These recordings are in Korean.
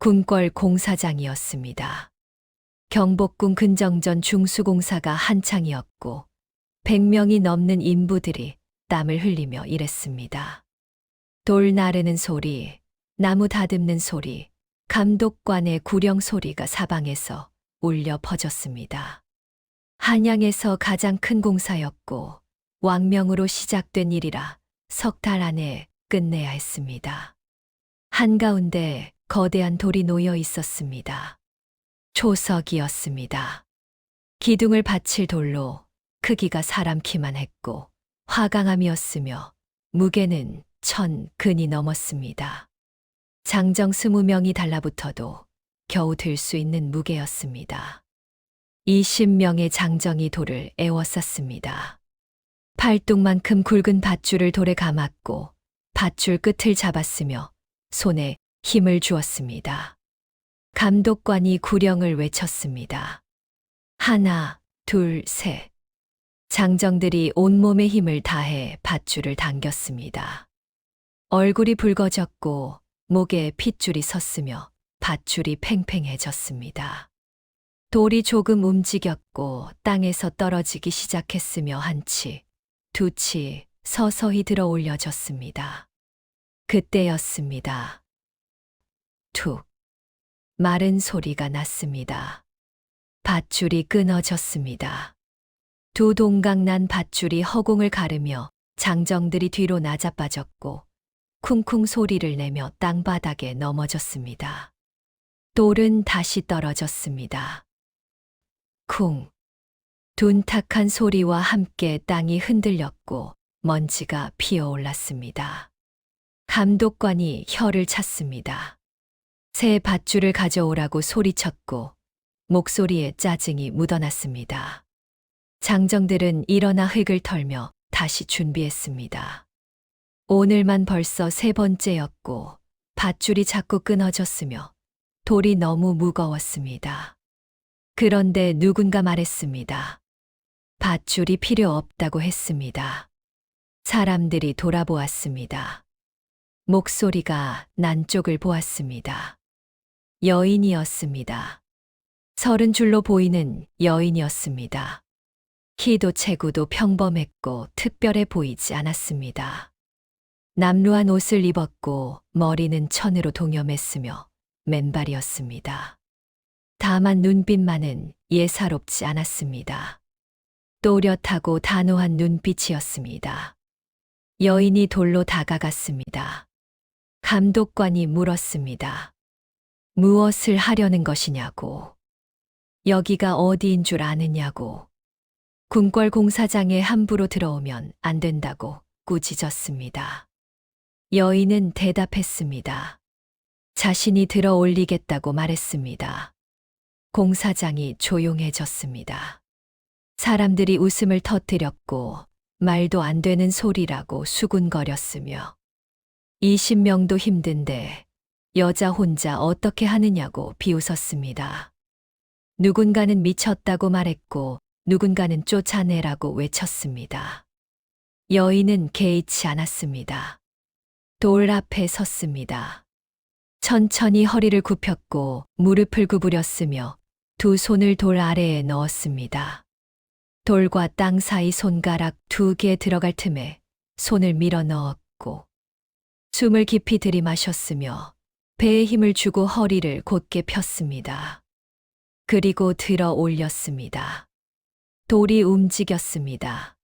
궁궐 공사장이었습니다. 경복궁 근정전 중수공사가 한창이었고 100명이 넘는 인부들이 땀을 흘리며 일했습니다. 돌 나르는 소리, 나무 다듬는 소리, 감독관의 구령 소리가 사방에서 울려 퍼졌습니다. 한양에서 가장 큰 공사였고 왕명으로 시작된 일이라 석 달 안에 끝내야 했습니다. 한가운데 거대한 돌이 놓여 있었습니다. 초석이었습니다. 기둥을 받칠 돌로 크기가 사람 키만 했고 화강암이었으며 무게는 1000근이 넘었습니다. 장정 20명이 달라붙어도 겨우 들 수 있는 무게였습니다. 20명의 장정이 돌을 에워쌌습니다. 팔뚝만큼 굵은 밧줄을 돌에 감았고 밧줄 끝을 잡았으며 손에 힘을 주었습니다. 감독관이 구령을 외쳤습니다. 하나, 둘, 셋. 장정들이 온몸의 힘을 다해 밧줄을 당겼습니다. 얼굴이 붉어졌고 목에 핏줄이 섰으며 밧줄이 팽팽해졌습니다. 돌이 조금 움직였고 땅에서 떨어지기 시작했으며 한치, 두치 서서히 들어 올려졌습니다. 그때였습니다. 툭. 마른 소리가 났습니다. 밧줄이 끊어졌습니다. 두 동강난 밧줄이 허공을 가르며 장정들이 뒤로 나자빠졌고 쿵쿵 소리를 내며 땅바닥에 넘어졌습니다. 돌은 다시 떨어졌습니다. 쿵. 둔탁한 소리와 함께 땅이 흔들렸고 먼지가 피어올랐습니다. 감독관이 혀를 찼습니다. 새 밧줄을 가져오라고 소리쳤고 목소리에 짜증이 묻어났습니다. 장정들은 일어나 흙을 털며 다시 준비했습니다. 오늘만 벌써 3번째였고 밧줄이 자꾸 끊어졌으며 돌이 너무 무거웠습니다. 그런데 누군가 말했습니다. 밧줄이 필요 없다고 했습니다. 사람들이 돌아보았습니다. 목소리가 난 쪽을 보았습니다. 여인이었습니다. 30줄로 보이는 여인이었습니다. 키도 체구도 평범했고 특별해 보이지 않았습니다. 남루한 옷을 입었고 머리는 천으로 동여맸으며 맨발이었습니다. 다만 눈빛만은 예사롭지 않았습니다. 또렷하고 단호한 눈빛이었습니다. 여인이 돌로 다가갔습니다. 감독관이 물었습니다. 무엇을 하려는 것이냐고. 여기가 어디인 줄 아느냐고. 궁궐 공사장에 함부로 들어오면 안 된다고 꾸짖었습니다. 여인은 대답했습니다. 자신이 들어 올리겠다고 말했습니다. 공사장이 조용해졌습니다. 사람들이 웃음을 터뜨렸고 말도 안 되는 소리라고 수군거렸으며 20명도 힘든데 여자 혼자 어떻게 하느냐고 비웃었습니다. 누군가는 미쳤다고 말했고 누군가는 쫓아내라고 외쳤습니다. 여인은 개의치 않았습니다. 돌 앞에 섰습니다. 천천히 허리를 굽혔고 무릎을 구부렸으며 두 손을 돌 아래에 넣었습니다. 돌과 땅 사이 손가락 2개 들어갈 틈에 손을 밀어 넣었고 숨을 깊이 들이마셨으며 배에 힘을 주고 허리를 곧게 폈습니다. 그리고 들어 올렸습니다. 돌이 움직였습니다.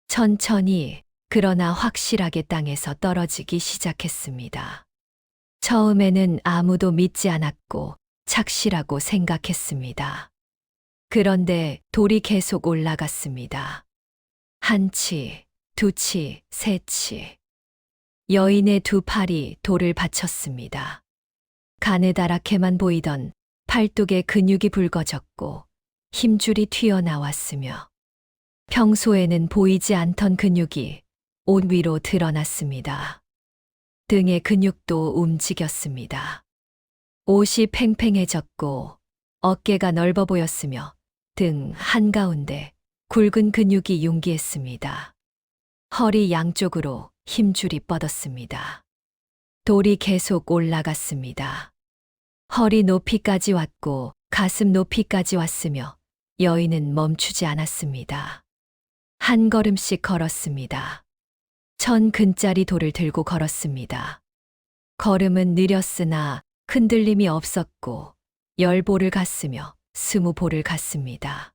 천천히 그러나 확실하게 땅에서 떨어지기 시작했습니다. 처음에는 아무도 믿지 않았고 착시라고 생각했습니다. 그런데 돌이 계속 올라갔습니다. 한치, 두치, 세치. 여인의 두 팔이 돌을 받쳤습니다. 가느다랗게만 보이던 팔뚝의 근육이 붉어졌고 힘줄이 튀어나왔으며 평소에는 보이지 않던 근육이 옷 위로 드러났습니다. 등의 근육도 움직였습니다. 옷이 팽팽해졌고 어깨가 넓어 보였으며 등 한가운데 굵은 근육이 융기했습니다. 허리 양쪽으로 힘줄이 뻗었습니다. 돌이 계속 올라갔습니다. 허리 높이까지 왔고 가슴 높이까지 왔으며 여인은 멈추지 않았습니다. 한 걸음씩 걸었습니다. 1000근짜리 돌을 들고 걸었습니다. 걸음은 느렸으나 흔들림이 없었고 10볼을 갔으며 20볼을 갔습니다.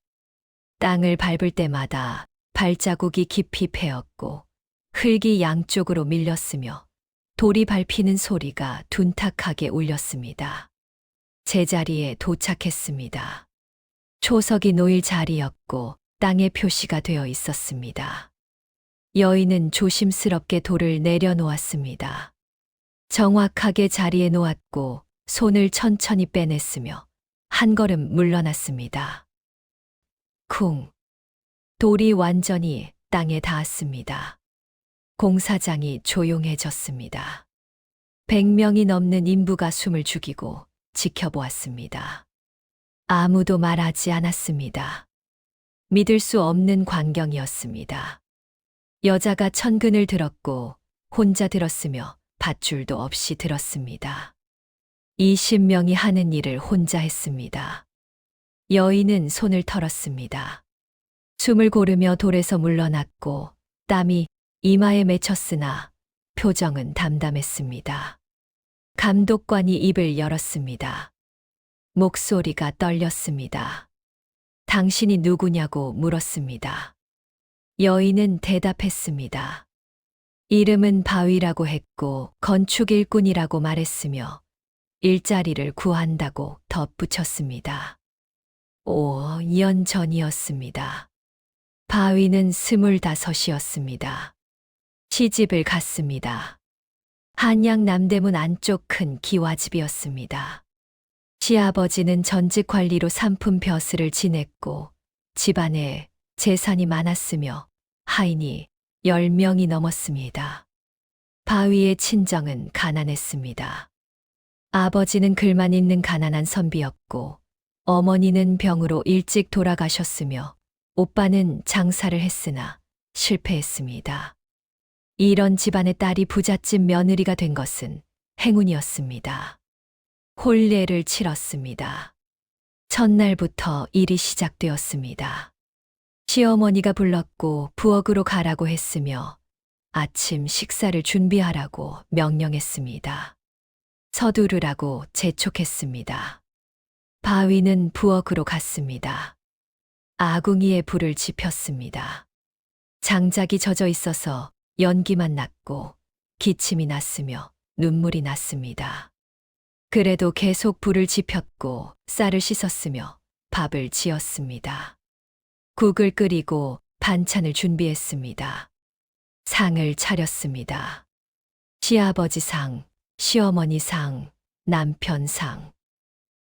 땅을 밟을 때마다 발자국이 깊이 패였고 흙이 양쪽으로 밀렸으며 돌이 밟히는 소리가 둔탁하게 울렸습니다. 제자리에 도착했습니다. 초석이 놓일 자리였고 땅에 표시가 되어 있었습니다. 여인은 조심스럽게 돌을 내려놓았습니다. 정확하게 자리에 놓았고 손을 천천히 빼냈으며 한 걸음 물러났습니다. 쿵! 돌이 완전히 땅에 닿았습니다. 공사장이 조용해졌습니다. 100명이 넘는 인부가 숨을 죽이고 지켜보았습니다. 아무도 말하지 않았습니다. 믿을 수 없는 광경이었습니다. 여자가 1000근을 들었고 혼자 들었으며 밧줄도 없이 들었습니다. 20명이 하는 일을 혼자 했습니다. 여인은 손을 털었습니다. 숨을 고르며 돌에서 물러났고 땀이 이마에 맺혔으나 표정은 담담했습니다. 감독관이 입을 열었습니다. 목소리가 떨렸습니다. 당신이 누구냐고 물었습니다. 여인은 대답했습니다. 이름은 바위라고 했고 건축 일꾼이라고 말했으며 일자리를 구한다고 덧붙였습니다. 5년 전이었습니다. 바위는 25이었습니다. 시집을 갔습니다. 한양 남대문 안쪽 큰 기와집이었습니다. 시아버지는 전직 관리로 삼품 벼슬을 지냈고 집안에 재산이 많았으며 하인이 10명이 넘었습니다. 바위의 친정은 가난했습니다. 아버지는 글만 있는 가난한 선비였고 어머니는 병으로 일찍 돌아가셨으며 오빠는 장사를 했으나 실패했습니다. 이런 집안의 딸이 부잣집 며느리가 된 것은 행운이었습니다. 혼례를 치렀습니다. 첫날부터 일이 시작되었습니다. 시어머니가 불렀고 부엌으로 가라고 했으며 아침 식사를 준비하라고 명령했습니다. 서두르라고 재촉했습니다. 바위는 부엌으로 갔습니다. 아궁이에 불을 지폈습니다. 장작이 젖어 있어서 연기만 났고 기침이 났으며 눈물이 났습니다. 그래도 계속 불을 지폈고 쌀을 씻었으며 밥을 지었습니다. 국을 끓이고 반찬을 준비했습니다. 상을 차렸습니다. 시아버지 상, 시어머니 상, 남편 상.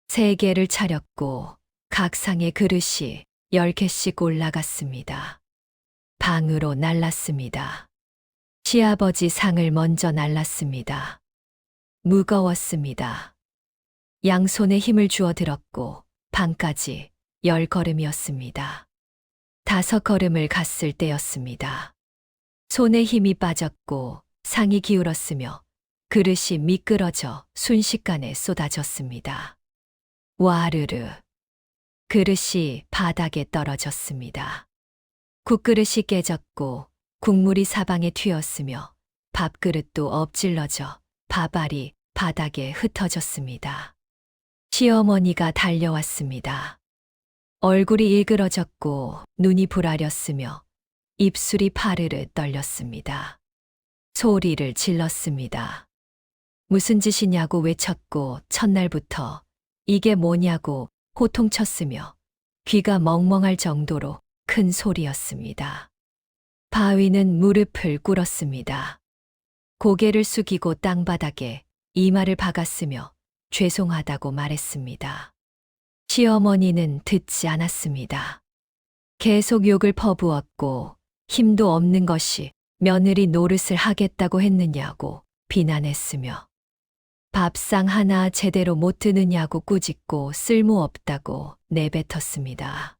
3개를 차렸고 각 상에 그릇이 10개씩 올라갔습니다. 방으로 날랐습니다. 시아버지 상을 먼저 날랐습니다. 무거웠습니다. 양손에 힘을 주어 들었고 방까지 10걸음이었습니다. 5걸음을 갔을 때였습니다. 손에 힘이 빠졌고 상이 기울었으며 그릇이 미끄러져 순식간에 쏟아졌습니다. 와르르. 그릇이 바닥에 떨어졌습니다. 국그릇이 깨졌고 국물이 사방에 튀었으며 밥그릇도 엎질러져 밥알이 바닥에 흩어졌습니다. 시어머니가 달려왔습니다. 얼굴이 일그러졌고 눈이 부라렸으며 입술이 파르르 떨렸습니다. 소리를 질렀습니다. 무슨 짓이냐고 외쳤고 첫날부터 이게 뭐냐고 호통쳤으며 귀가 멍멍할 정도로 큰 소리였습니다. 바위는 무릎을 꿇었습니다. 고개를 숙이고 땅바닥에 이마를 박았으며 죄송하다고 말했습니다. 시어머니는 듣지 않았습니다. 계속 욕을 퍼부었고 힘도 없는 것이 며느리 노릇을 하겠다고 했느냐고 비난했으며 밥상 하나 제대로 못 드느냐고 꾸짖고 쓸모없다고 내뱉었습니다.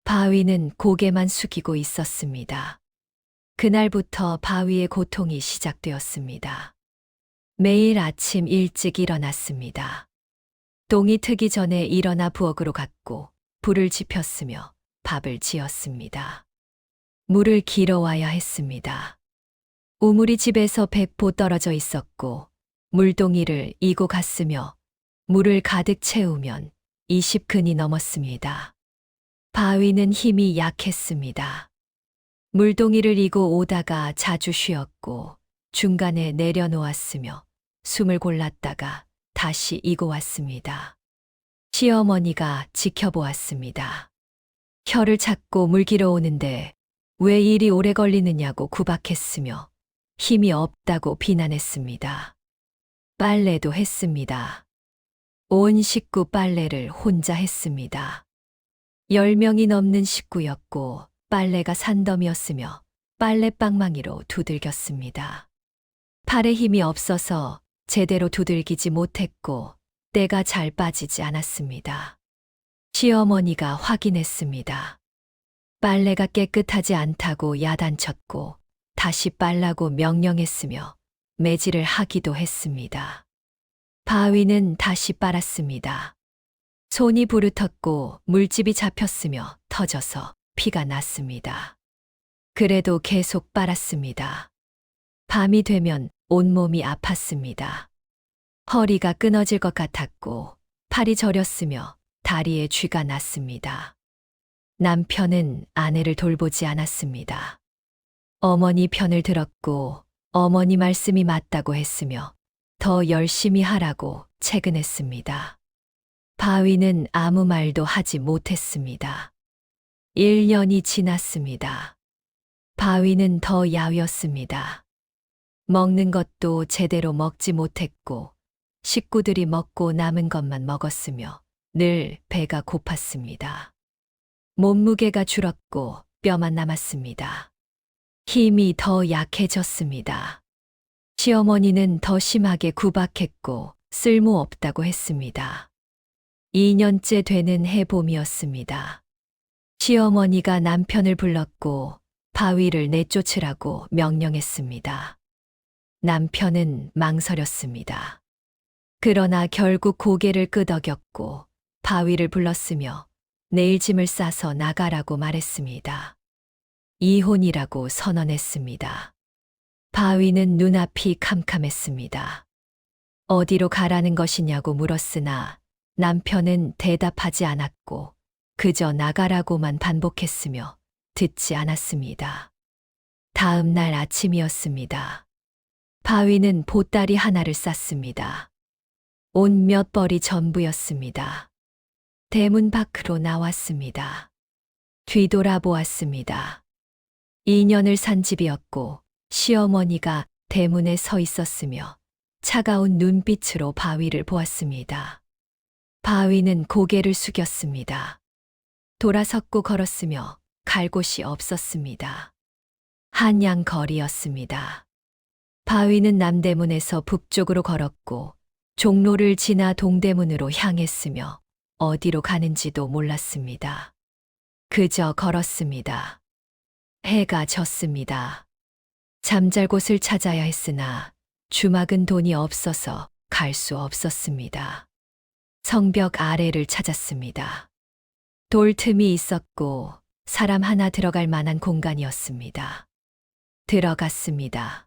바위는 고개만 숙이고 있었습니다. 그날부터 바위의 고통이 시작되었습니다. 매일 아침 일찍 일어났습니다. 동이 트기 전에 일어나 부엌으로 갔고 불을 지폈으며 밥을 지었습니다. 물을 길어와야 했습니다. 우물이 집에서 100보 떨어져 있었고 물동이를 이고 갔으며 물을 가득 채우면 20근이 넘었습니다. 바위는 힘이 약했습니다. 물동이를 이고 오다가 자주 쉬었고 중간에 내려놓았으며 숨을 골랐다가 다시 이고 왔습니다. 시어머니가 지켜보았습니다. 혀를 찾고 물 길어오는데 왜 일이 오래 걸리느냐고 구박했으며 힘이 없다고 비난했습니다. 빨래도 했습니다. 온 식구 빨래를 혼자 했습니다. 10명이 넘는 식구였고 빨래가 산더미였으며 빨래방망이로 두들겼습니다. 팔에 힘이 없어서 제대로 두들기지 못했고 때가 잘 빠지지 않았습니다. 시어머니가 확인했습니다. 빨래가 깨끗하지 않다고 야단쳤고 다시 빨라고 명령했으며 매질을 하기도 했습니다. 바위는 다시 빨았습니다. 손이 부르텄고 물집이 잡혔으며 터져서 피가 났습니다. 그래도 계속 빨았습니다. 밤이 되면 온몸이 아팠습니다. 허리가 끊어질 것 같았고 팔이 저렸으며 다리에 쥐가 났습니다. 남편은 아내를 돌보지 않았습니다. 어머니 편을 들었고 어머니 말씀이 맞다고 했으며 더 열심히 하라고 채근했습니다. 바위는 아무 말도 하지 못했습니다. 1년이 지났습니다. 바위는 더 야위었습니다. 먹는 것도 제대로 먹지 못했고 식구들이 먹고 남은 것만 먹었으며 늘 배가 고팠습니다. 몸무게가 줄었고 뼈만 남았습니다. 힘이 더 약해졌습니다. 시어머니는 더 심하게 구박했고 쓸모없다고 했습니다. 2년째 되는 해봄이었습니다. 시어머니가 남편을 불렀고 바위를 내쫓으라고 명령했습니다. 남편은 망설였습니다. 그러나 결국 고개를 끄덕였고 바위를 불렀으며 내일 짐을 싸서 나가라고 말했습니다. 이혼이라고 선언했습니다. 바위는 눈앞이 캄캄했습니다. 어디로 가라는 것이냐고 물었으나 남편은 대답하지 않았고 그저 나가라고만 반복했으며 듣지 않았습니다. 다음 날 아침이었습니다. 바위는 보따리 하나를 쌌습니다. 옷 몇 벌이 전부였습니다. 대문 밖으로 나왔습니다. 뒤돌아보았습니다. 2년을 산 집이었고 시어머니가 대문에 서 있었으며 차가운 눈빛으로 바위를 보았습니다. 바위는 고개를 숙였습니다. 돌아섰고 걸었으며 갈 곳이 없었습니다. 한양 거리였습니다. 바위는 남대문에서 북쪽으로 걸었고 종로를 지나 동대문으로 향했으며 어디로 가는지도 몰랐습니다. 그저 걸었습니다. 해가 졌습니다. 잠잘 곳을 찾아야 했으나 주막은 돈이 없어서 갈 수 없었습니다. 성벽 아래를 찾았습니다. 돌 틈이 있었고 사람 하나 들어갈 만한 공간이었습니다. 들어갔습니다.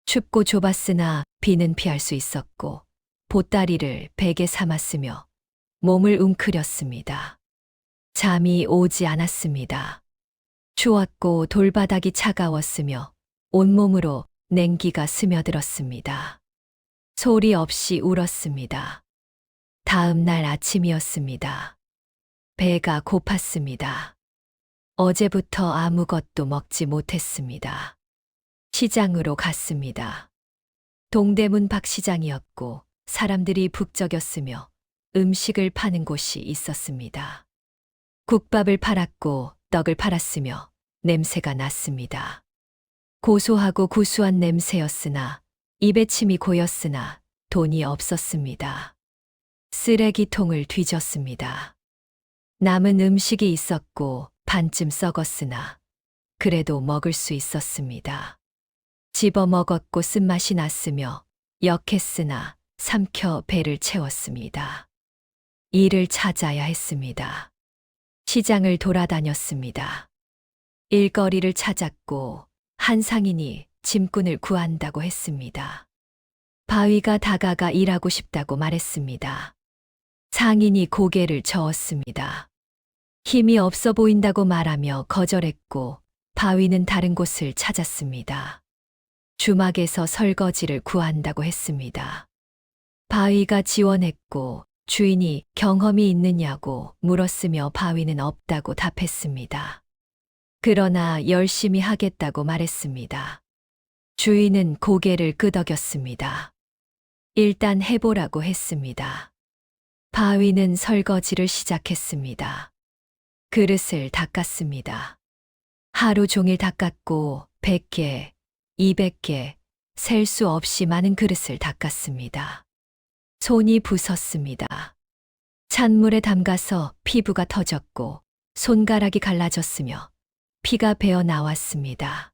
춥고 좁았으나 비는 피할 수 있었고 보따리를 베개 삼았으며 몸을 웅크렸습니다. 잠이 오지 않았습니다. 추웠고 돌바닥이 차가웠으며 온몸으로 냉기가 스며들었습니다. 소리 없이 울었습니다. 다음 날 아침이었습니다. 배가 고팠습니다. 어제부터 아무것도 먹지 못했습니다. 시장으로 갔습니다. 동대문 박시장이었고 사람들이 북적였으며 음식을 파는 곳이 있었습니다. 국밥을 팔았고 떡을 팔았으며 냄새가 났습니다. 고소하고 구수한 냄새였으나 입에 침이 고였으나 돈이 없었습니다. 쓰레기통을 뒤졌습니다. 남은 음식이 있었고 반쯤 썩었으나 그래도 먹을 수 있었습니다. 집어 먹었고 쓴맛이 났으며 역했으나 삼켜 배를 채웠습니다. 일을 찾아야 했습니다. 시장을 돌아다녔습니다. 일거리를 찾았고 한 상인이 짐꾼을 구한다고 했습니다. 바위가 다가가 일하고 싶다고 말했습니다. 상인이 고개를 저었습니다. 힘이 없어 보인다고 말하며 거절했고 바위는 다른 곳을 찾았습니다. 주막에서 설거지를 구한다고 했습니다. 바위가 지원했고 주인이 경험이 있느냐고 물었으며 바위는 없다고 답했습니다. 그러나 열심히 하겠다고 말했습니다. 주인은 고개를 끄덕였습니다. 일단 해보라고 했습니다. 바위는 설거지를 시작했습니다. 그릇을 닦았습니다. 하루 종일 닦았고 100개, 200개, 셀 수 없이 많은 그릇을 닦았습니다. 손이 부쉈습니다. 찬물에 담가서 피부가 터졌고 손가락이 갈라졌으며 피가 배어 나왔습니다.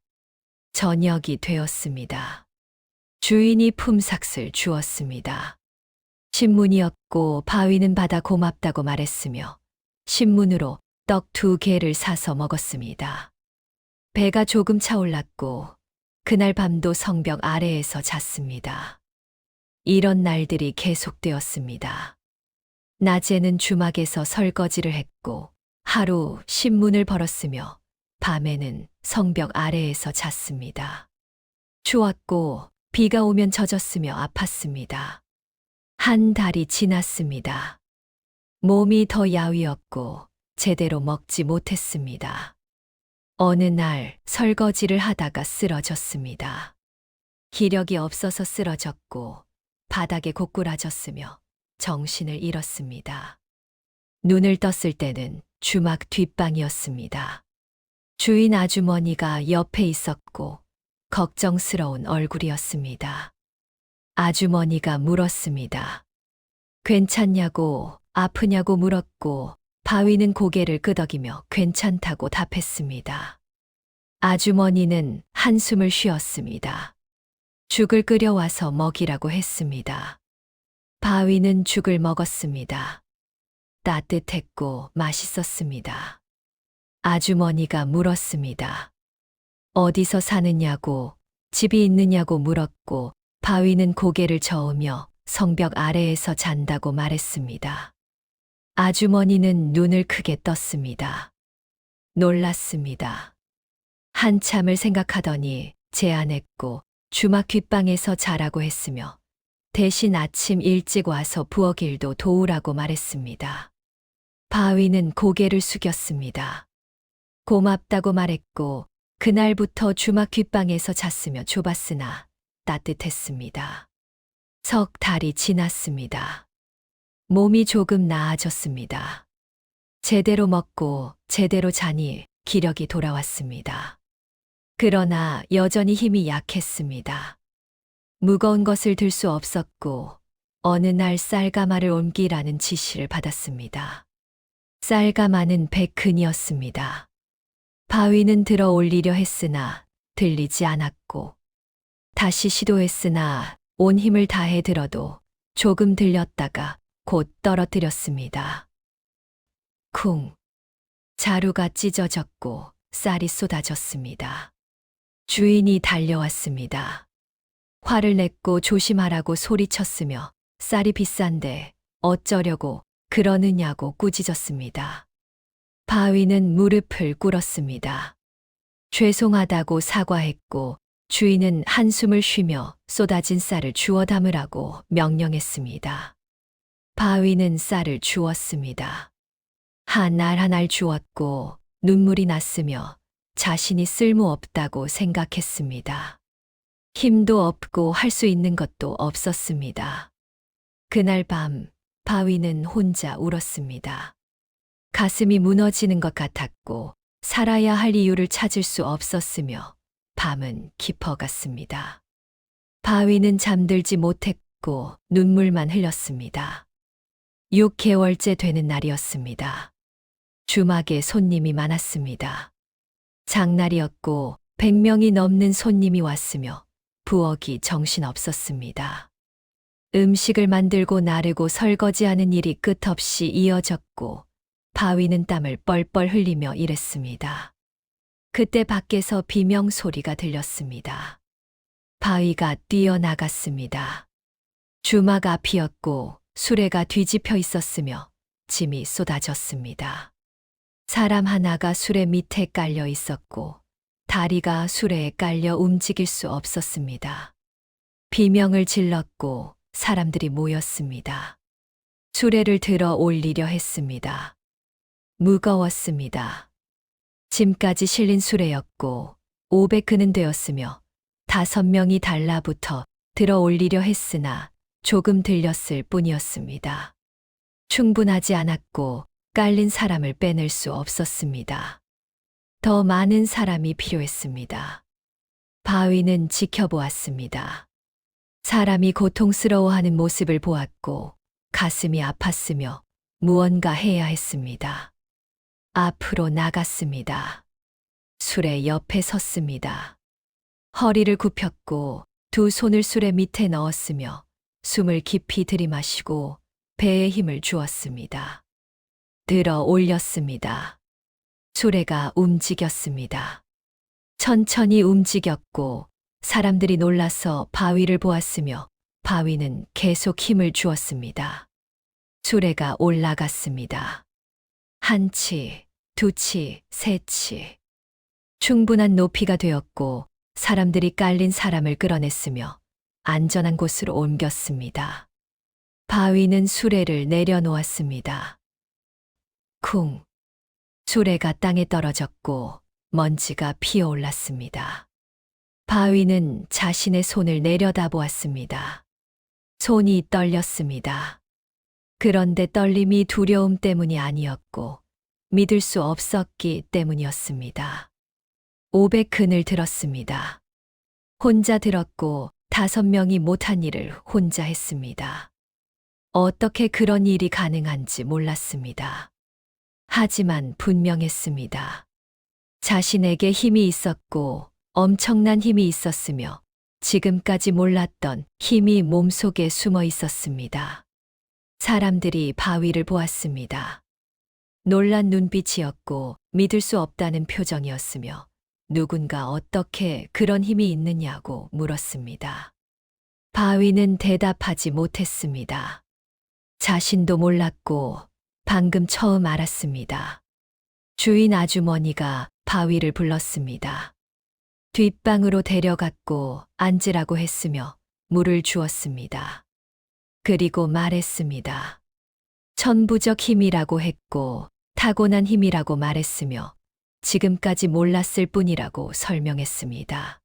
저녁이 되었습니다. 주인이 품삯을 주었습니다. 신문이었고 바위는 받아 고맙다고 말했으며 신문으로 떡 2개를 사서 먹었습니다. 배가 조금 차올랐고 그날 밤도 성벽 아래에서 잤습니다. 이런 날들이 계속되었습니다. 낮에는 주막에서 설거지를 했고 하루 신문을 벌었으며 밤에는 성벽 아래에서 잤습니다. 추웠고 비가 오면 젖었으며 아팠습니다. 한 달이 지났습니다. 몸이 더 야위었고 제대로 먹지 못했습니다. 어느 날 설거지를 하다가 쓰러졌습니다. 기력이 없어서 쓰러졌고 바닥에 고꾸라졌으며 정신을 잃었습니다. 눈을 떴을 때는 주막 뒷방이었습니다. 주인 아주머니가 옆에 있었고 걱정스러운 얼굴이었습니다. 아주머니가 물었습니다. 괜찮냐고, 아프냐고 물었고 바위는 고개를 끄덕이며 괜찮다고 답했습니다. 아주머니는 한숨을 쉬었습니다. 죽을 끓여와서 먹이라고 했습니다. 바위는 죽을 먹었습니다. 따뜻했고 맛있었습니다. 아주머니가 물었습니다. 어디서 사느냐고, 집이 있느냐고 물었고 바위는 고개를 저으며 성벽 아래에서 잔다고 말했습니다. 아주머니는 눈을 크게 떴습니다. 놀랐습니다. 한참을 생각하더니 제안했고 주막 뒷방에서 자라고 했으며 대신 아침 일찍 와서 부엌일도 도우라고 말했습니다. 바위는 고개를 숙였습니다. 고맙다고 말했고 그날부터 주막 뒷방에서 잤으며 좁았으나 따뜻했습니다. 석 달이 지났습니다. 몸이 조금 나아졌습니다. 제대로 먹고 제대로 자니 기력이 돌아왔습니다. 그러나 여전히 힘이 약했습니다. 무거운 것을 들 수 없었고 어느 날 쌀가마를 옮기라는 지시를 받았습니다. 쌀가마는 100근이었습니다. 바위는 들어 올리려 했으나 들리지 않았고 다시 시도했으나 온 힘을 다해 들어도 조금 들렸다가 곧 떨어뜨렸습니다. 쿵! 자루가 찢어졌고 쌀이 쏟아졌습니다. 주인이 달려왔습니다. 화를 냈고 조심하라고 소리쳤으며 쌀이 비싼데 어쩌려고 그러느냐고 꾸짖었습니다. 바위는 무릎을 꿇었습니다. 죄송하다고 사과했고 주인은 한숨을 쉬며 쏟아진 쌀을 주워 담으라고 명령했습니다. 바위는 쌀을 주웠습니다. 한 알 한 알 주웠고 눈물이 났으며 자신이 쓸모없다고 생각했습니다. 힘도 없고 할 수 있는 것도 없었습니다. 그날 밤 바위는 혼자 울었습니다. 가슴이 무너지는 것 같았고 살아야 할 이유를 찾을 수 없었으며 밤은 깊어갔습니다. 바위는 잠들지 못했고 눈물만 흘렸습니다. 6개월째 되는 날이었습니다. 주막에 손님이 많았습니다. 장날이었고 100명이 넘는 손님이 왔으며 부엌이 정신없었습니다. 음식을 만들고 나르고 설거지하는 일이 끝없이 이어졌고 바위는 땀을 뻘뻘 흘리며 일했습니다. 그때 밖에서 비명 소리가 들렸습니다. 바위가 뛰어나갔습니다. 주막 앞이었고 수레가 뒤집혀 있었으며 짐이 쏟아졌습니다. 사람 하나가 수레 밑에 깔려 있었고 다리가 수레에 깔려 움직일 수 없었습니다. 비명을 질렀고 사람들이 모였습니다. 수레를 들어 올리려 했습니다. 무거웠습니다. 짐까지 실린 수레였고 500근은 되었으며 5명이 달라붙어 들어 올리려 했으나 조금 들렸을 뿐이었습니다. 충분하지 않았고 깔린 사람을 빼낼 수 없었습니다. 더 많은 사람이 필요했습니다. 바위는 지켜보았습니다. 사람이 고통스러워하는 모습을 보았고 가슴이 아팠으며 무언가 해야 했습니다. 앞으로 나갔습니다. 수레 옆에 섰습니다. 허리를 굽혔고 두 손을 수레 밑에 넣었으며 숨을 깊이 들이마시고 배에 힘을 주었습니다. 들어 올렸습니다. 수레가 움직였습니다. 천천히 움직였고 사람들이 놀라서 바위를 보았으며 바위는 계속 힘을 주었습니다. 수레가 올라갔습니다. 한 치, 두 치, 세 치. 충분한 높이가 되었고 사람들이 깔린 사람을 끌어냈으며 안전한 곳으로 옮겼습니다. 바위는 수레를 내려놓았습니다. 쿵. 수레가 땅에 떨어졌고 먼지가 피어올랐습니다. 바위는 자신의 손을 내려다보았습니다. 손이 떨렸습니다. 그런데 떨림이 두려움 때문이 아니었고 믿을 수 없었기 때문이었습니다. 500근을 들었습니다. 혼자 들었고 5명이 못한 일을 혼자 했습니다. 어떻게 그런 일이 가능한지 몰랐습니다. 하지만 분명했습니다. 자신에게 힘이 있었고 엄청난 힘이 있었으며 지금까지 몰랐던 힘이 몸속에 숨어 있었습니다. 사람들이 바위를 보았습니다. 놀란 눈빛이었고 믿을 수 없다는 표정이었으며 누군가 어떻게 그런 힘이 있느냐고 물었습니다. 바위는 대답하지 못했습니다. 자신도 몰랐고 방금 처음 알았습니다. 주인 아주머니가 바위를 불렀습니다. 뒷방으로 데려갔고 앉으라고 했으며 물을 주었습니다. 그리고 말했습니다. 천부적 힘이라고 했고 타고난 힘이라고 말했으며 지금까지 몰랐을 뿐이라고 설명했습니다.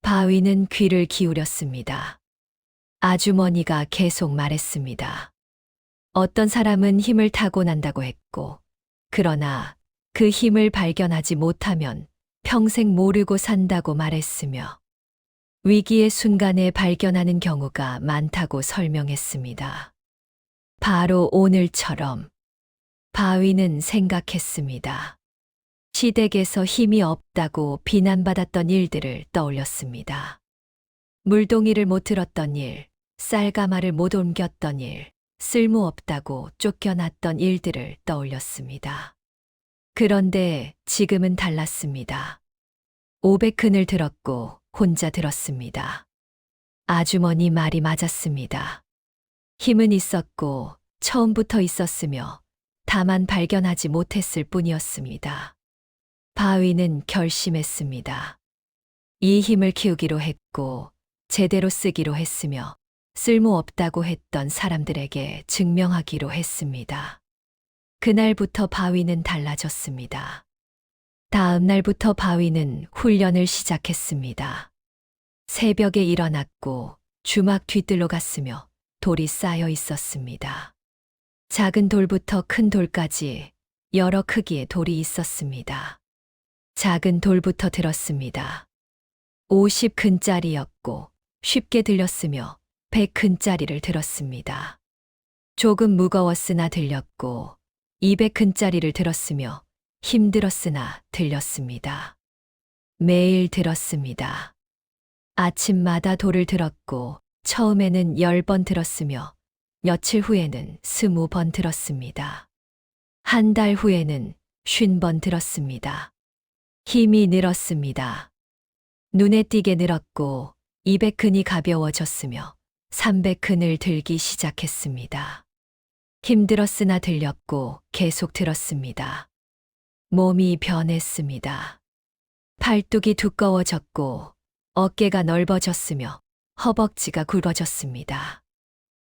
바위는 귀를 기울였습니다. 아주머니가 계속 말했습니다. 어떤 사람은 힘을 타고난다고 했고, 그러나 그 힘을 발견하지 못하면 평생 모르고 산다고 말했으며, 위기의 순간에 발견하는 경우가 많다고 설명했습니다. 바로 오늘처럼 바위는 생각했습니다. 시댁에서 힘이 없다고 비난받았던 일들을 떠올렸습니다. 물동이를 못 들었던 일, 쌀가마를 못 옮겼던 일, 쓸모없다고 쫓겨났던 일들을 떠올렸습니다. 그런데 지금은 달랐습니다. 500근을 들었고 혼자 들었습니다. 아주머니 말이 맞았습니다. 힘은 있었고 처음부터 있었으며 다만 발견하지 못했을 뿐이었습니다. 바위는 결심했습니다. 이 힘을 키우기로 했고 제대로 쓰기로 했으며 쓸모없다고 했던 사람들에게 증명하기로 했습니다. 그날부터 바위는 달라졌습니다. 다음 날부터 바위는 훈련을 시작했습니다. 새벽에 일어났고 주막 뒤뜰로 갔으며 돌이 쌓여 있었습니다. 작은 돌부터 큰 돌까지 여러 크기의 돌이 있었습니다. 작은 돌부터 들었습니다. 50근짜리였고 쉽게 들렸으며 100근짜리를 들었습니다. 조금 무거웠으나 들렸고 200근짜리를 들었으며 힘들었으나 들렸습니다. 매일 들었습니다. 아침마다 돌을 들었고 처음에는 10번 들었으며 며칠 후에는 20번 들었습니다. 한 달 후에는 50번 들었습니다. 힘이 늘었습니다. 눈에 띄게 늘었고 200근이 가벼워졌으며 300근을 들기 시작했습니다. 힘들었으나 들렸고 계속 들었습니다. 몸이 변했습니다. 팔뚝이 두꺼워졌고 어깨가 넓어졌으며 허벅지가 굵어졌습니다.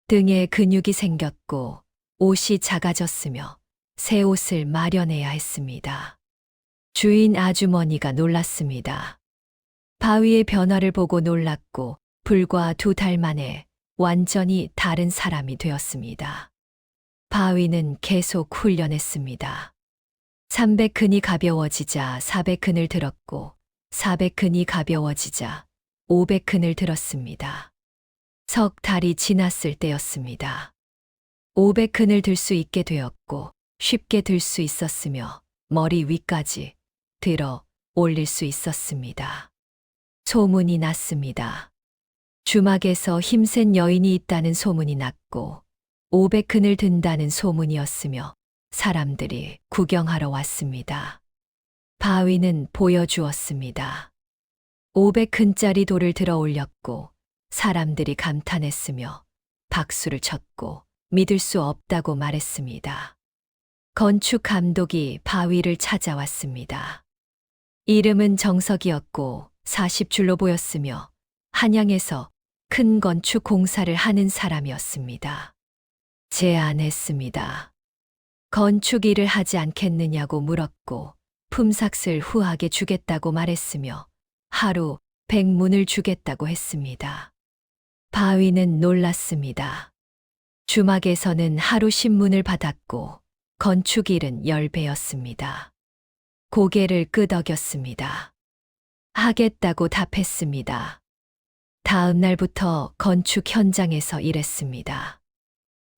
등에 근육이 생겼고 옷이 작아졌으며 새 옷을 마련해야 했습니다. 주인 아주머니가 놀랐습니다. 바위의 변화를 보고 놀랐고 불과 2달 만에 완전히 다른 사람이 되었습니다. 바위는 계속 훈련했습니다. 300근이 가벼워지자 400근을 들었고 400근이 가벼워지자 500근을 들었습니다. 석 달이 지났을 때였습니다. 500근을 들 수 있게 되었고 쉽게 들 수 있었으며 머리 위까지 들어 올릴 수 있었습니다. 소문이 났습니다. 주막에서 힘센 여인이 있다는 소문이 났고 500근을 든다는 소문이었으며 사람들이 구경하러 왔습니다. 바위는 보여주었습니다. 500근짜리 돌을 들어 올렸고 사람들이 감탄했으며 박수를 쳤고 믿을 수 없다고 말했습니다. 건축 감독이 바위를 찾아왔습니다. 이름은 정석이었고 40줄로 보였으며 한양에서 큰 건축 공사를 하는 사람이었습니다. 제안했습니다. 건축 일을 하지 않겠느냐고 물었고 품삯을 후하게 주겠다고 말했으며 하루 100문을 주겠다고 했습니다. 바위는 놀랐습니다. 주막에서는 하루 10문을 받았고 건축 일은 10배였습니다. 고개를 끄덕였습니다. 하겠다고 답했습니다. 다음 날부터 건축 현장에서 일했습니다.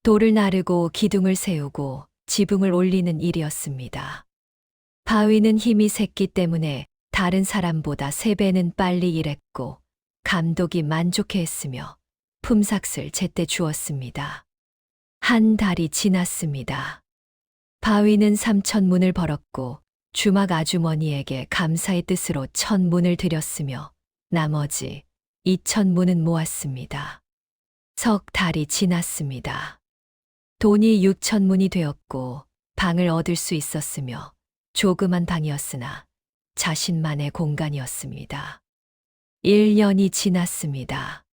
돌을 나르고 기둥을 세우고 지붕을 올리는 일이었습니다. 바위는 힘이 셌기 때문에 다른 사람보다 3배는 빨리 일했고 감독이 만족해했으며 품삯을 제때 주었습니다. 한 달이 지났습니다. 바위는 3,000문을 벌었고 주막 아주머니에게 감사의 뜻으로 1,000문을 드렸으며 나머지 2,000문은 모았습니다. 석 달이 지났습니다. 돈이 6,000문이 되었고 방을 얻을 수 있었으며 조그만 방이었으나 자신만의 공간이었습니다. 1년이 지났습니다.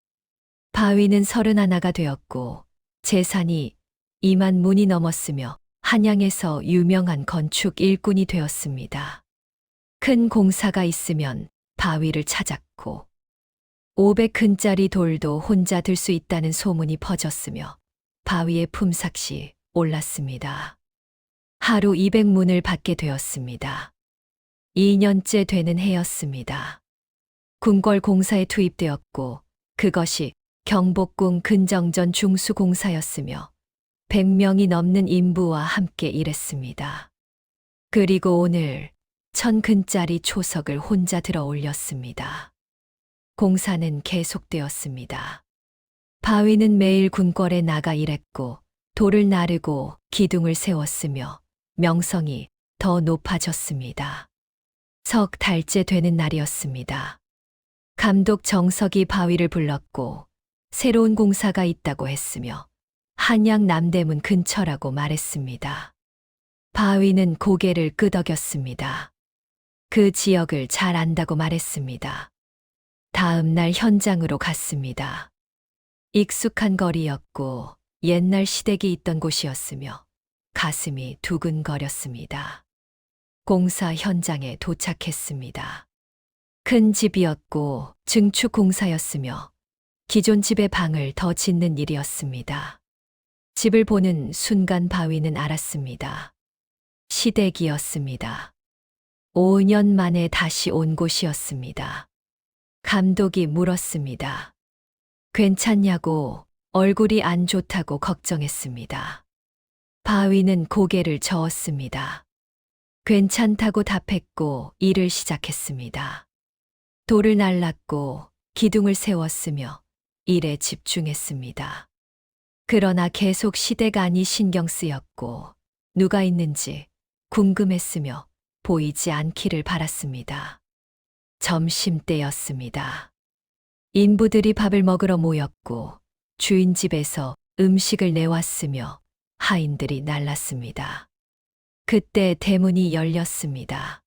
바위는 31가 되었고 재산이 2만 문이 넘었으며 한양에서 유명한 건축 일꾼이 되었습니다. 큰 공사가 있으면 바위를 찾았고 500근짜리 돌도 혼자 들 수 있다는 소문이 퍼졌으며 바위의 품삯이 올랐습니다. 하루 200문을 받게 되었습니다. 2년째 되는 해였습니다. 궁궐 공사에 투입되었고 그것이 경복궁 근정전 중수공사였으며 100명이 넘는 인부와 함께 일했습니다. 그리고 오늘 1,000근짜리 초석을 혼자 들어 올렸습니다. 공사는 계속되었습니다. 바위는 매일 궁궐에 나가 일했고 돌을 나르고 기둥을 세웠으며 명성이 더 높아졌습니다. 석 달째 되는 날이었습니다. 감독 정석이 바위를 불렀고 새로운 공사가 있다고 했으며 한양 남대문 근처라고 말했습니다. 바위는 고개를 끄덕였습니다. 그 지역을 잘 안다고 말했습니다. 다음 날 현장으로 갔습니다. 익숙한 거리였고 옛날 시댁이 있던 곳이었으며 가슴이 두근거렸습니다. 공사 현장에 도착했습니다. 큰 집이었고 증축 공사였으며 기존 집의 방을 더 짓는 일이었습니다. 집을 보는 순간 바위는 알았습니다. 시댁이었습니다. 5년 만에 다시 온 곳이었습니다. 감독이 물었습니다. 괜찮냐고 얼굴이 안 좋다고 걱정했습니다. 바위는 고개를 저었습니다. 괜찮다고 답했고 일을 시작했습니다. 돌을 날랐고 기둥을 세웠으며 일에 집중했습니다. 그러나 계속 시댁 안이 신경 쓰였고 누가 있는지 궁금했으며 보이지 않기를 바랐습니다. 점심때였습니다. 인부들이 밥을 먹으러 모였고 주인 집에서 음식을 내왔으며 하인들이 날랐습니다. 그때 대문이 열렸습니다.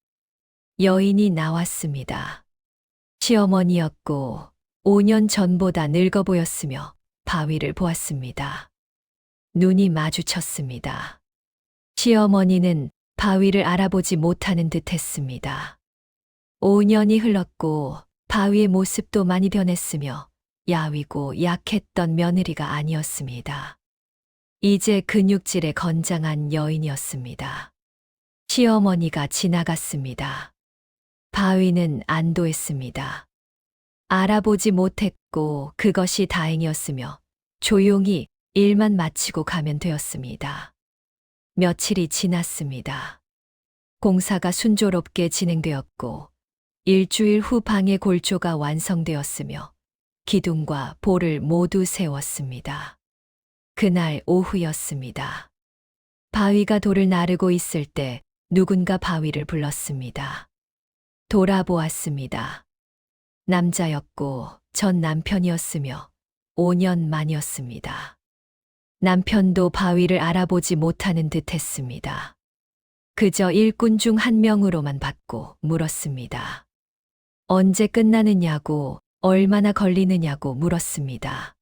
여인이 나왔습니다. 시어머니였고 5년 전보다 늙어 보였으며 바위를 보았습니다. 눈이 마주쳤습니다. 시어머니는 바위를 알아보지 못하는 듯 했습니다. 5년이 흘렀고 바위의 모습도 많이 변했으며 야위고 약했던 며느리가 아니었습니다. 이제 근육질에 건장한 여인이었습니다. 시어머니가 지나갔습니다. 바위는 안도했습니다. 알아보지 못했고 그것이 다행이었으며 조용히 일만 마치고 가면 되었습니다. 며칠이 지났습니다. 공사가 순조롭게 진행되었고 일주일 후 방의 골조가 완성되었으며 기둥과 볼을 모두 세웠습니다. 그날 오후였습니다. 바위가 돌을 나르고 있을 때 누군가 바위를 불렀습니다. 돌아보았습니다. 남자였고 전 남편이었으며 5년 만이었습니다. 남편도 바위를 알아보지 못하는 듯 했습니다. 그저 일꾼 중 한 명으로만 받고 물었습니다. 언제 끝나느냐고, 얼마나 걸리느냐고 물었습니다.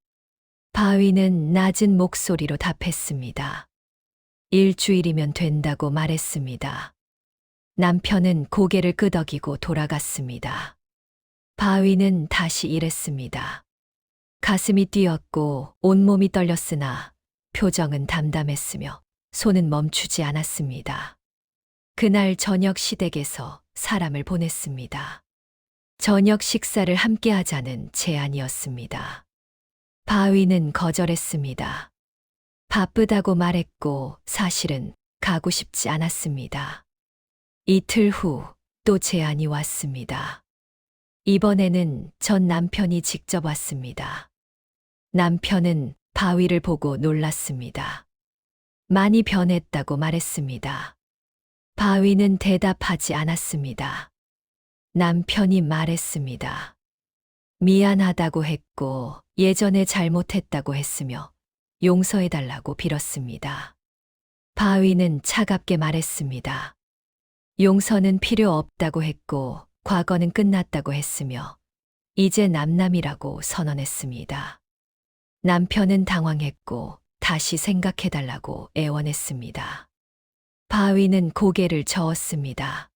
바위는 낮은 목소리로 답했습니다. 일주일이면 된다고 말했습니다. 남편은 고개를 끄덕이고 돌아갔습니다. 바위는 다시 일했습니다. 가슴이 뛰었고 온몸이 떨렸으나 표정은 담담했으며 손은 멈추지 않았습니다. 그날 저녁 시댁에서 사람을 보냈습니다. 저녁 식사를 함께 하자는 제안이었습니다. 바위는 거절했습니다. 바쁘다고 말했고 사실은 가고 싶지 않았습니다. 이틀 후 또 제안이 왔습니다. 이번에는 전 남편이 직접 왔습니다. 남편은 바위를 보고 놀랐습니다. 많이 변했다고 말했습니다. 바위는 대답하지 않았습니다. 남편이 말했습니다. 미안하다고 했고 예전에 잘못했다고 했으며 용서해달라고 빌었습니다. 바위는 차갑게 말했습니다. 용서는 필요 없다고 했고 과거는 끝났다고 했으며 이제 남남이라고 선언했습니다. 남편은 당황했고 다시 생각해달라고 애원했습니다. 바위는 고개를 저었습니다.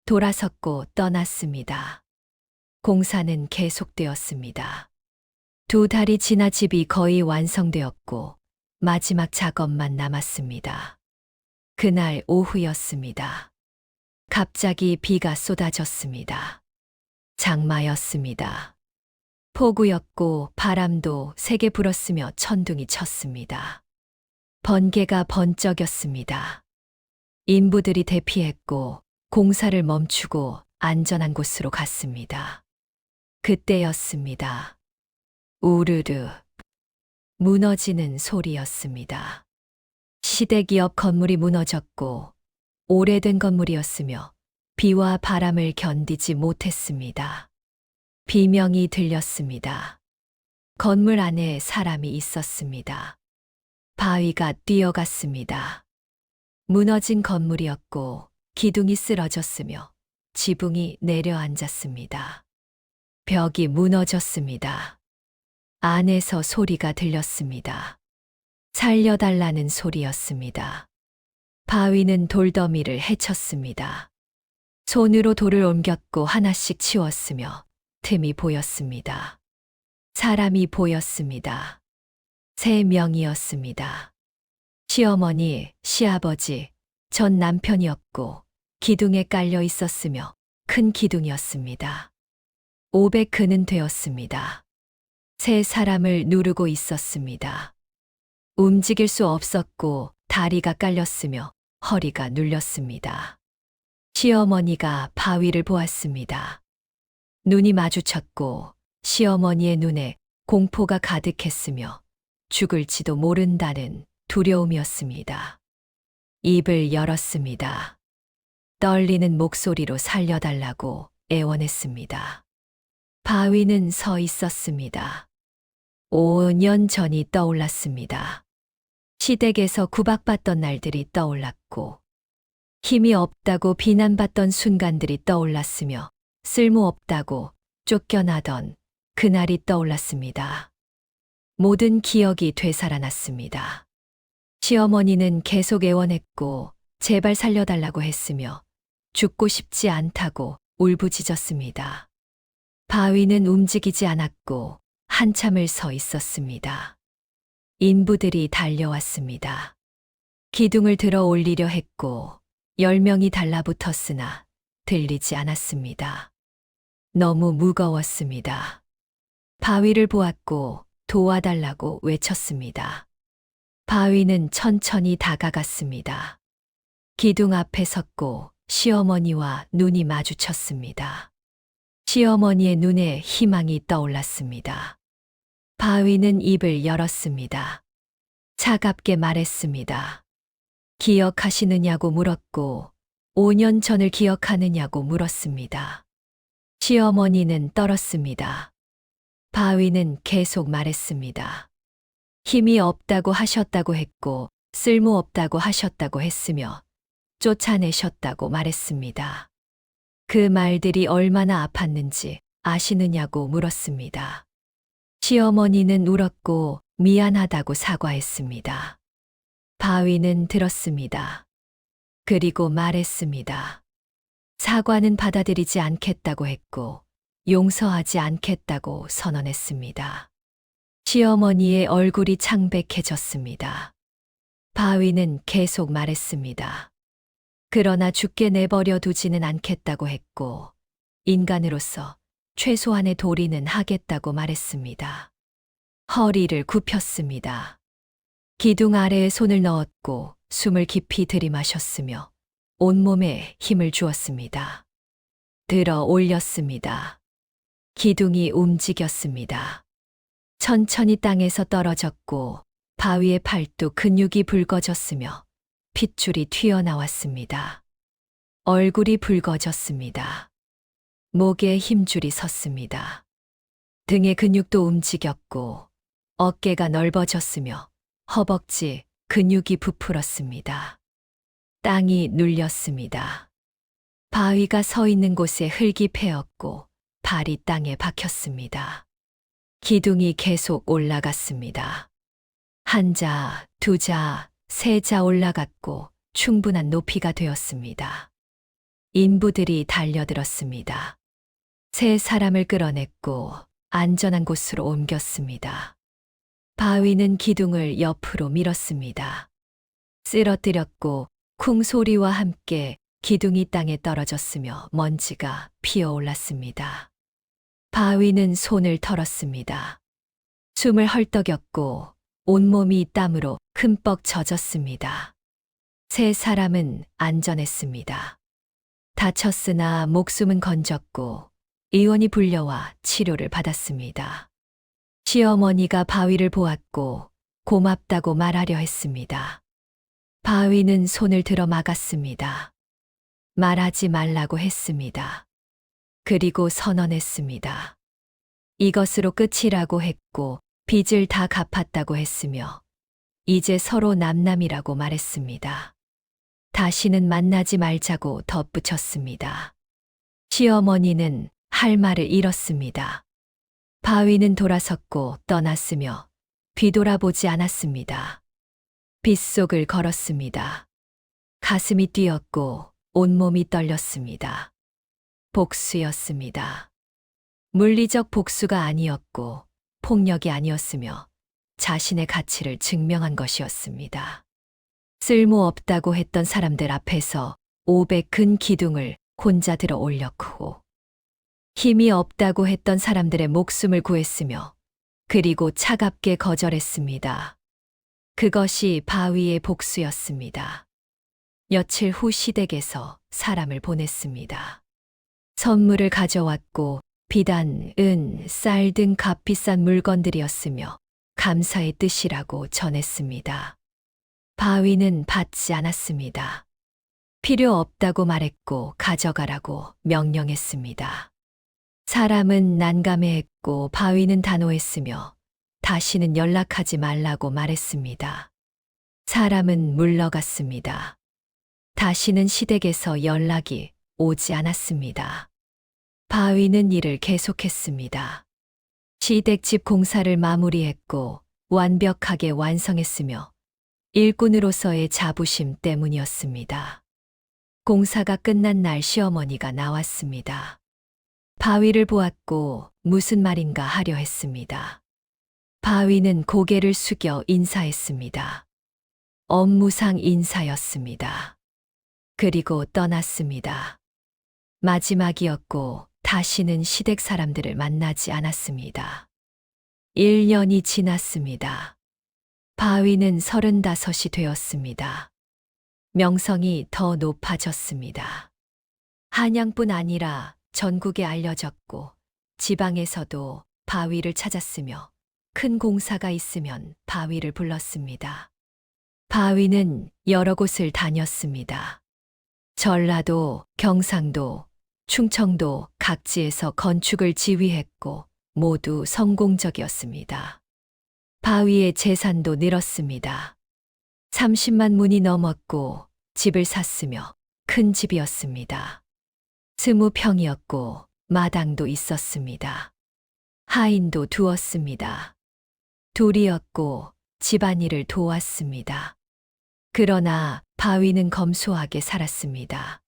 돌아섰고 떠났습니다. 공사는 계속되었습니다. 2달이 지나 집이 거의 완성되었고 마지막 작업만 남았습니다. 그날 오후였습니다. 갑자기 비가 쏟아졌습니다. 장마였습니다. 폭우였고 바람도 세게 불었으며 천둥이 쳤습니다. 번개가 번쩍였습니다. 인부들이 대피했고 공사를 멈추고 안전한 곳으로 갔습니다. 그때였습니다. 우르르 무너지는 소리였습니다. 시댁 옆 건물이 무너졌고 오래된 건물이었으며 비와 바람을 견디지 못했습니다. 비명이 들렸습니다. 건물 안에 사람이 있었습니다. 바위가 뛰어갔습니다. 무너진 건물이었고 기둥이 쓰러졌으며 지붕이 내려앉았습니다. 벽이 무너졌습니다. 안에서 소리가 들렸습니다. 살려달라는 소리였습니다. 바위는 돌더미를 헤쳤습니다. 손으로 돌을 옮겼고 하나씩 치웠으며 틈이 보였습니다. 사람이 보였습니다. 3명이었습니다. 시어머니, 시아버지, 전 남편이었고 기둥에 깔려 있었으며 큰 기둥이었습니다. 500근은 되었습니다. 3사람을 누르고 있었습니다. 움직일 수 없었고 다리가 깔렸으며 허리가 눌렸습니다. 시어머니가 바위를 보았습니다. 눈이 마주쳤고 시어머니의 눈에 공포가 가득했으며 죽을지도 모른다는 두려움이었습니다. 입을 열었습니다. 떨리는 목소리로 살려달라고 애원했습니다. 바위는 서 있었습니다. 5년 전이 떠올랐습니다. 시댁에서 구박받던 날들이 떠올랐고, 힘이 없다고 비난받던 순간들이 떠올랐으며, 쓸모없다고 쫓겨나던 그날이 떠올랐습니다. 모든 기억이 되살아났습니다. 시어머니는 계속 애원했고, 제발 살려달라고 했으며, 죽고 싶지 않다고 울부짖었습니다. 바위는 움직이지 않았고, 한참을 서 있었습니다. 인부들이 달려왔습니다. 기둥을 들어 올리려 했고 10명이 달라붙었으나 들리지 않았습니다. 너무 무거웠습니다. 바위를 보았고 도와달라고 외쳤습니다. 바위는 천천히 다가갔습니다. 기둥 앞에 섰고 시어머니와 눈이 마주쳤습니다. 시어머니의 눈에 희망이 떠올랐습니다. 바위는 입을 열었습니다. 차갑게 말했습니다. 기억하시느냐고 물었고 5년 전을 기억하느냐고 물었습니다. 시어머니는 떨었습니다. 바위는 계속 말했습니다. 힘이 없다고 하셨다고 했고 쓸모없다고 하셨다고 했으며 쫓아내셨다고 말했습니다. 그 말들이 얼마나 아팠는지 아시느냐고 물었습니다. 시어머니는 울었고 미안하다고 사과했습니다. 바위는 들었습니다. 그리고 말했습니다. 사과는 받아들이지 않겠다고 했고 용서하지 않겠다고 선언했습니다. 시어머니의 얼굴이 창백해졌습니다. 바위는 계속 말했습니다. 그러나 죽게 내버려 두지는 않겠다고 했고 인간으로서 최소한의 도리는 하겠다고 말했습니다. 허리를 굽혔습니다. 기둥 아래에 손을 넣었고 숨을 깊이 들이마셨으며 온몸에 힘을 주었습니다. 들어 올렸습니다. 기둥이 움직였습니다. 천천히 땅에서 떨어졌고 바위의 팔뚝 근육이 붉어졌으며 핏줄이 튀어나왔습니다. 얼굴이 붉어졌습니다. 목에 힘줄이 섰습니다. 등의 근육도 움직였고 어깨가 넓어졌으며 허벅지 근육이 부풀었습니다. 땅이 눌렸습니다. 바위가 서 있는 곳에 흙이 패였고 발이 땅에 박혔습니다. 기둥이 계속 올라갔습니다. 한 자, 두 자, 세 자 올라갔고 충분한 높이가 되었습니다. 인부들이 달려들었습니다. 세 사람을 끌어냈고 안전한 곳으로 옮겼습니다. 바위는 기둥을 옆으로 밀었습니다. 쓰러뜨렸고 쿵 소리와 함께 기둥이 땅에 떨어졌으며 먼지가 피어올랐습니다. 바위는 손을 털었습니다. 숨을 헐떡였고 온몸이 땀으로 흠뻑 젖었습니다. 세 사람은 안전했습니다. 다쳤으나 목숨은 건졌고 의원이 불려와 치료를 받았습니다. 시어머니가 바위를 보았고 고맙다고 말하려 했습니다. 바위는 손을 들어 막았습니다. 말하지 말라고 했습니다. 그리고 선언했습니다. 이것으로 끝이라고 했고 빚을 다 갚았다고 했으며 이제 서로 남남이라고 말했습니다. 다시는 만나지 말자고 덧붙였습니다. 시어머니는 할 말을 잃었습니다. 바위는 돌아섰고 떠났으며 뒤돌아보지 않았습니다. 빗속을 걸었습니다. 가슴이 뛰었고 온몸이 떨렸습니다. 복수였습니다. 물리적 복수가 아니었고 폭력이 아니었으며 자신의 가치를 증명한 것이었습니다. 쓸모없다고 했던 사람들 앞에서 500근 기둥을 혼자 들어 올렸고 힘이 없다고 했던 사람들의 목숨을 구했으며 그리고 차갑게 거절했습니다. 그것이 바위의 복수였습니다. 며칠 후 시댁에서 사람을 보냈습니다. 선물을 가져왔고 비단, 은, 쌀 등 값비싼 물건들이었으며 감사의 뜻이라고 전했습니다. 바위는 받지 않았습니다. 필요 없다고 말했고 가져가라고 명령했습니다. 사람은 난감해했고 바위는 단호했으며 다시는 연락하지 말라고 말했습니다. 사람은 물러갔습니다. 다시는 시댁에서 연락이 오지 않았습니다. 바위는 일을 계속했습니다. 시댁집 공사를 마무리했고 완벽하게 완성했으며 일꾼으로서의 자부심 때문이었습니다. 공사가 끝난 날 시어머니가 나왔습니다. 바위를 보았고 무슨 말인가 하려 했습니다. 바위는 고개를 숙여 인사했습니다. 업무상 인사였습니다. 그리고 떠났습니다. 마지막이었고 다시는 시댁 사람들을 만나지 않았습니다. 1년이 지났습니다. 바위는 35이 되었습니다. 명성이 더 높아졌습니다. 한양뿐 아니라 전국에 알려졌고 지방에서도 바위를 찾았으며 큰 공사가 있으면 바위를 불렀습니다. 바위는 여러 곳을 다녔습니다. 전라도, 경상도, 충청도 각지에서 건축을 지휘했고 모두 성공적이었습니다. 바위의 재산도 늘었습니다. 30만 문이 넘었고 집을 샀으며 큰 집이었습니다. 20평이었고 마당도 있었습니다. 하인도 두었습니다. 둘이었고 집안일을 도왔습니다. 그러나 바위는 검소하게 살았습니다.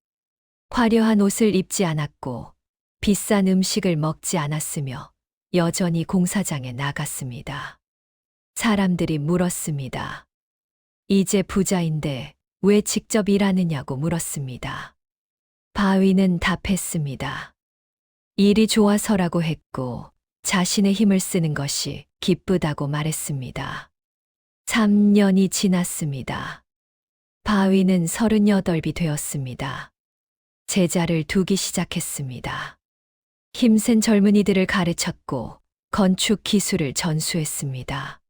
화려한 옷을 입지 않았고 비싼 음식을 먹지 않았으며 여전히 공사장에 나갔습니다. 사람들이 물었습니다. 이제 부자인데 왜 직접 일하느냐고 물었습니다. 바위는 답했습니다. 일이 좋아서라고 했고 자신의 힘을 쓰는 것이 기쁘다고 말했습니다. 3년이 지났습니다. 바위는 38이 되었습니다. 제자를 두기 시작했습니다. 힘센 젊은이들을 가르쳤고 건축 기술을 전수했습니다.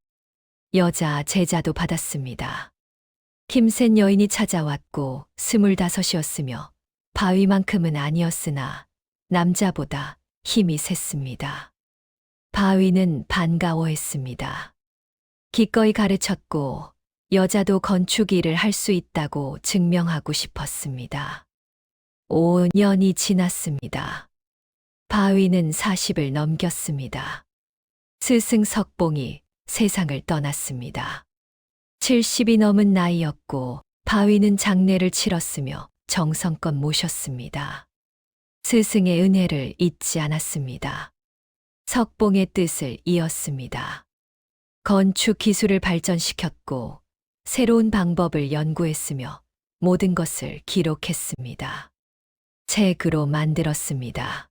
여자 제자도 받았습니다. 힘센 여인이 찾아왔고 25이었으며 바위만큼은 아니었으나 남자보다 힘이 셌습니다. 바위는 반가워했습니다. 기꺼이 가르쳤고 여자도 건축 일을 할 수 있다고 증명하고 싶었습니다. 5년이 지났습니다. 바위는 40을 넘겼습니다. 스승 석봉이 세상을 떠났습니다. 70이 넘은 나이였고 바위는 장례를 치렀으며 정성껏 모셨습니다. 스승의 은혜를 잊지 않았습니다. 석봉의 뜻을 이었습니다. 건축 기술을 발전시켰고 새로운 방법을 연구했으며 모든 것을 기록했습니다. 책으로 만들었습니다.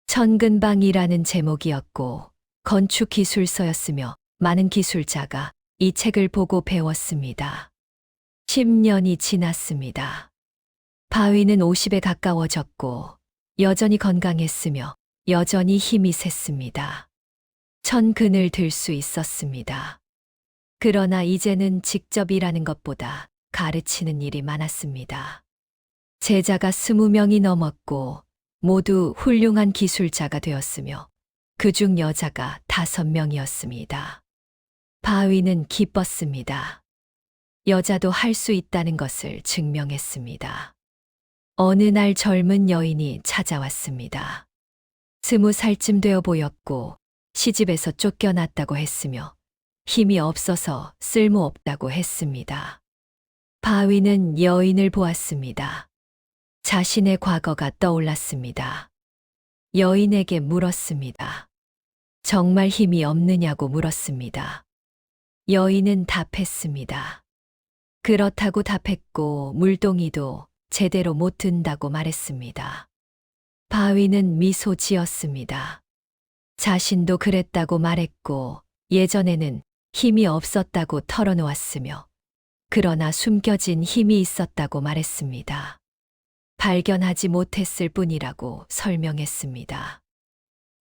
천근방이라는 제목이었고 건축 기술서였으며 많은 기술자가 이 책을 보고 배웠습니다. 10년이 지났습니다. 바위는 50에 가까워졌고 여전히 건강했으며 여전히 힘이 셌습니다. 천근을 들 수 있었습니다. 그러나 이제는 직접 일하는 것보다 가르치는 일이 많았습니다. 제자가 20명이 넘었고 모두 훌륭한 기술자가 되었으며 그중 여자가 5명이었습니다. 바위는 기뻤습니다. 여자도 할 수 있다는 것을 증명했습니다. 어느 날 젊은 여인이 찾아왔습니다. 20살쯤 되어 보였고 시집에서 쫓겨났다고 했으며 힘이 없어서 쓸모없다고 했습니다. 바위는 여인을 보았습니다. 자신의 과거가 떠올랐습니다. 여인에게 물었습니다. 정말 힘이 없느냐고 물었습니다. 여인은 답했습니다. 그렇다고 답했고 물동이도 제대로 못 든다고 말했습니다. 바위는 미소 지었습니다. 자신도 그랬다고 말했고 예전에는 힘이 없었다고 털어놓았으며 그러나 숨겨진 힘이 있었다고 말했습니다. 발견하지 못했을 뿐이라고 설명했습니다.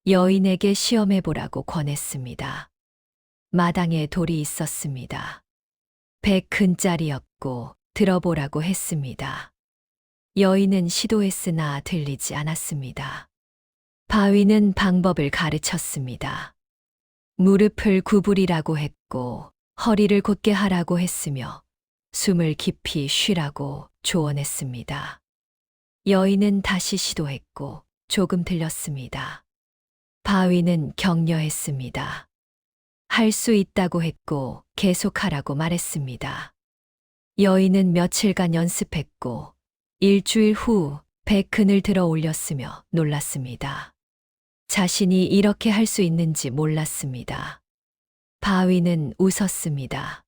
여인에게 시험해보라고 권했습니다. 마당에 돌이 있었습니다. 100큰짜리였고 들어보라고 했습니다. 여인은 시도했으나 들리지 않았습니다. 바위는 방법을 가르쳤습니다. 무릎을 구부리라고 했고 허리를 곧게 하라고 했으며 숨을 깊이 쉬라고 조언했습니다. 여인은 다시 시도했고 조금 들렸습니다. 바위는 격려했습니다. 할 수 있다고 했고 계속하라고 말했습니다. 여인은 며칠간 연습했고 일주일 후 100큰을 들어 올렸으며 놀랐습니다. 자신이 이렇게 할 수 있는지 몰랐습니다. 바위는 웃었습니다.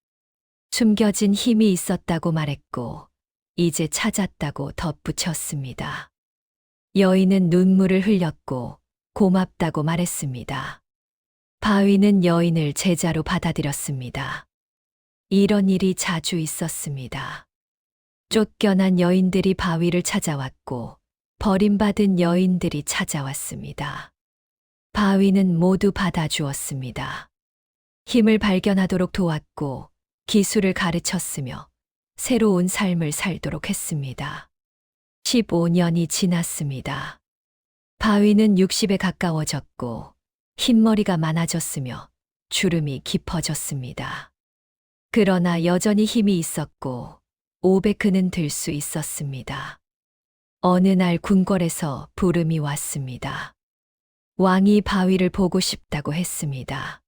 숨겨진 힘이 있었다고 말했고 이제 찾았다고 덧붙였습니다. 여인은 눈물을 흘렸고 고맙다고 말했습니다. 바위는 여인을 제자로 받아들였습니다. 이런 일이 자주 있었습니다. 쫓겨난 여인들이 바위를 찾아왔고 버림받은 여인들이 찾아왔습니다. 바위는 모두 받아주었습니다. 힘을 발견하도록 도왔고 기술을 가르쳤으며 새로운 삶을 살도록 했습니다. 15년이 지났습니다. 바위는 60에 가까워졌고 흰머리가 많아졌으며 주름이 깊어졌습니다. 그러나 여전히 힘이 있었고 500큰은 들 수 있었습니다. 어느 날 궁궐에서 부름이 왔습니다. 왕이 바위를 보고 싶다고 했습니다.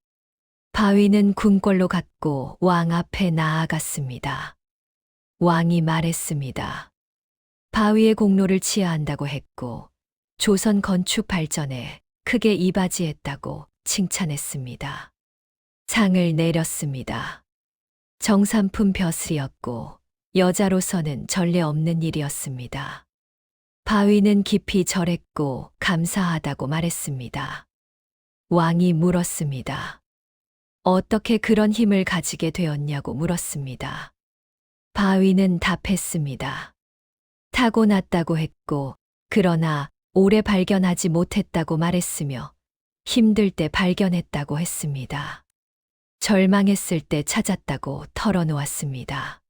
바위는 궁궐로 갔고 왕 앞에 나아갔습니다. 왕이 말했습니다. 바위의 공로를 치하한다고 했고 조선 건축 발전에 크게 이바지했다고 칭찬했습니다. 상을 내렸습니다. 정삼품 벼슬이었고 여자로서는 전례 없는 일이었습니다. 바위는 깊이 절했고 감사하다고 말했습니다. 왕이 물었습니다. 어떻게 그런 힘을 가지게 되었냐고 물었습니다. 바위는 답했습니다. 타고났다고 했고 그러나 오래 발견하지 못했다고 말했으며 힘들 때 발견했다고 했습니다. 절망했을 때 찾았다고 털어놓았습니다.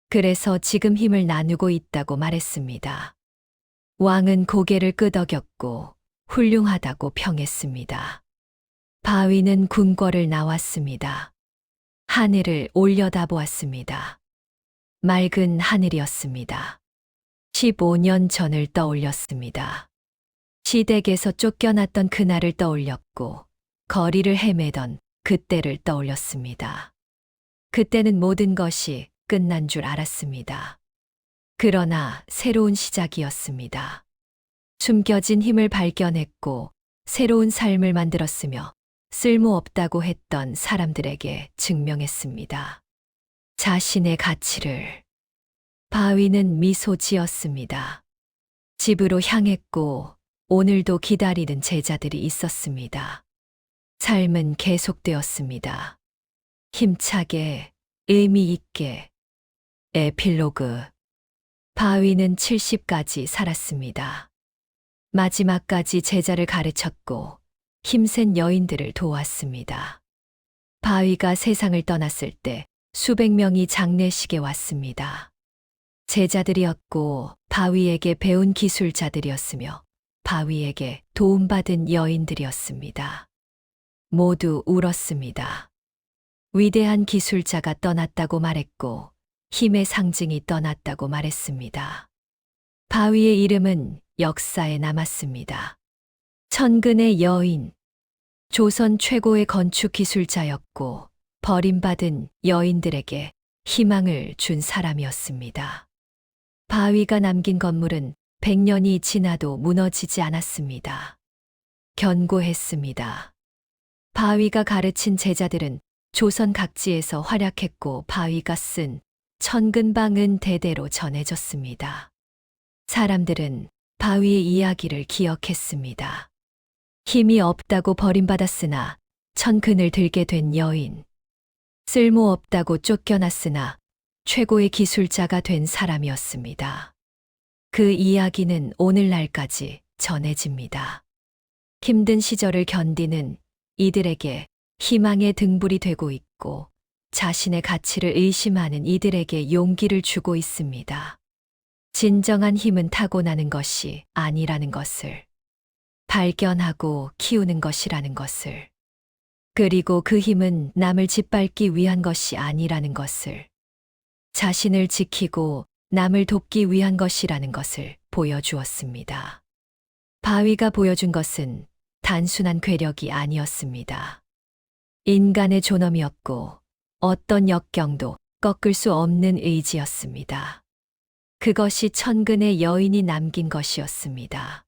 그래서 지금 힘을 나누고 있다고 말했습니다. 왕은 고개를 끄덕였고 훌륭하다고 평했습니다. 바위는 궁궐을 나왔습니다. 하늘을 올려다보았습니다. 맑은 하늘이었습니다. 15년 전을 떠올렸습니다. 시댁에서 쫓겨났던 그날을 떠올렸고 거리를 헤매던 그때를 떠올렸습니다. 그때는 모든 것이 끝난 줄 알았습니다. 그러나 새로운 시작이었습니다. 숨겨진 힘을 발견했고 새로운 삶을 만들었으며 쓸모없다고 했던 사람들에게 증명했습니다. 자신의 가치를. 바위는 미소 지었습니다. 집으로 향했고 오늘도 기다리는 제자들이 있었습니다. 삶은 계속되었습니다. 힘차게, 의미 있게. 에필로그. 바위는 70까지 살았습니다. 마지막까지 제자를 가르쳤고 힘센 여인들을 도왔습니다. 바위가 세상을 떠났을 때 수백 명이 장례식에 왔습니다. 제자들이었고 바위에게 배운 기술자들이었으며 바위에게 도움받은 여인들이었습니다. 모두 울었습니다. 위대한 기술자가 떠났다고 말했고 힘의 상징이 떠났다고 말했습니다. 바위의 이름은 역사에 남았습니다. 천근의 여인, 조선 최고의 건축 기술자였고 버림받은 여인들에게 희망을 준 사람이었습니다. 바위가 남긴 건물은 100년이 지나도 무너지지 않았습니다. 견고했습니다. 바위가 가르친 제자들은 조선 각지에서 활약했고 바위가 쓴 천근방은 대대로 전해졌습니다. 사람들은 바위의 이야기를 기억했습니다. 힘이 없다고 버림받았으나 천근을 들게 된 여인. 쓸모없다고 쫓겨났으나 최고의 기술자가 된 사람이었습니다. 그 이야기는 오늘날까지 전해집니다. 힘든 시절을 견디는 이들에게 희망의 등불이 되고 있고 자신의 가치를 의심하는 이들에게 용기를 주고 있습니다. 진정한 힘은 타고나는 것이 아니라는 것을 발견하고 키우는 것이라는 것을, 그리고 그 힘은 남을 짓밟기 위한 것이 아니라는 것을, 자신을 지키고 남을 돕기 위한 것이라는 것을 보여주었습니다. 바위가 보여준 것은 단순한 괴력이 아니었습니다. 인간의 존엄이었고 어떤 역경도 꺾을 수 없는 의지였습니다. 그것이 천근의 여인이 남긴 것이었습니다.